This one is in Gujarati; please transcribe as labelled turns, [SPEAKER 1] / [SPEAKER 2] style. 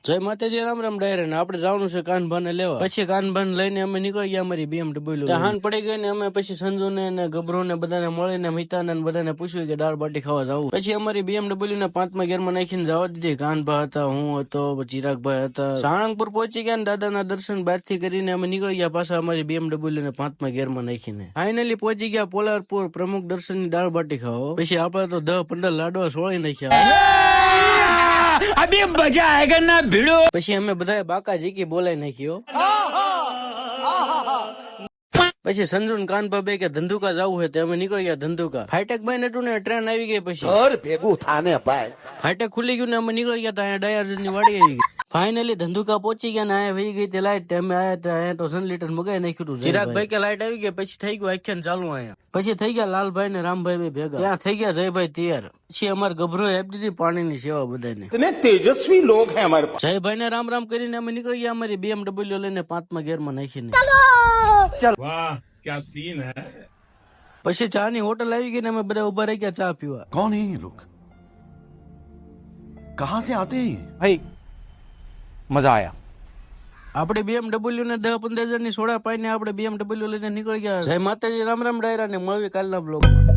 [SPEAKER 1] જય માતાજી, રામ રામ ડાયરે ને આપણે જવાનું છે કાનભાને લેવા. પછી કાનભાન લઈને અમે નીકળી ગયા અમારી BMW. હાન પડી ગઈ ને અમે પછી સંજુ ને ગભરો ને બધાને મળીને મિતાને બધાને પૂછ્યું કે દાળ બાટી ખાવા જવું. પછી અમારી BMW ને 5મા ગેરમાં નાખીને જવા દીધી. કાનભા હતા, હું હતો, ચિરાગભાઈ હતા. સાળંગપુર પહોંચી ગયા ને દાદાના દર્શન બહારથી કરીને અમે નીકળી ગયા પાછા અમારી BMW ને 5મા ગેરમાં નાખીને. ફાઇનલી પહોંચી ગયા પોલારપુર પ્રમુખ દર્શન ની દાળ બાટી ખાવા. પછી આપણે તો 10-15 લાડવા સોળી નાખ્યા. અભી મજા આયેગા ના ભીડો. પછી અમે બધાએ બાકા જીકી બોલાઈ નાખ્યો. પછી સંજુ ને કાનભા બે કે ધંધુકા જવું હોય તો અમે નીકળી ગયા ધંધુકા. ફાઈટેક ભાઈ નતું ને ટ્રેન આવી ગઈ. પછી
[SPEAKER 2] ભેગું થાને ભાઈ
[SPEAKER 1] ફાઈટેક ખુલી ગયું ને અમે નીકળી ગયા. અહીંયા ડાયર્સ ની વાડી આવી ગઈ. ફાઇનલી ધંધુકા પહોંચી ગયા ને અહીંયા વહી ગઈ તે લાઈટ. અમે આયા ત્યાં તો 100 લીટર મગાઈ નાખ્યું. ચિરાગભાઈ કે લાઈટ આવી ગઈ. પછી થઈ ગયું આખ્યાન ચાલુ. અહીંયા પછી થઈ ગયા લાલભાઈ ને રામભાઈ ભેગા. ત્યાં થઈ ગયા જયભાઈ તૈયાર. પછી અમારે ગભરો આપી દીધી પાણીની સેવા બધાને.
[SPEAKER 2] इतने तेजस्वी लोग हैं हमारे पास.
[SPEAKER 1] જયભાઈ ને રામ રામ કરીને અમે નીકળી ગયા અમારી BMW લઈને 5મા ગેરમાં નાખીને.
[SPEAKER 3] वाह क्या सीन है.
[SPEAKER 1] પછી ચા ની હોટલ આવી ગઈ ને અમે બધા ઉભા રહી ગયા ચા પીવા.
[SPEAKER 4] कौन है ये लोग? कहां से आते हैं?
[SPEAKER 2] भाई मजा आया.
[SPEAKER 1] આપણે BMW ને 10-15 હજારની સોડા પાઈને આપણે BMW લઈને નીકળી ગયા. જય માતાજી, રામ રામ ડાયરા ને મળવી કાલના બ્લોગમાં.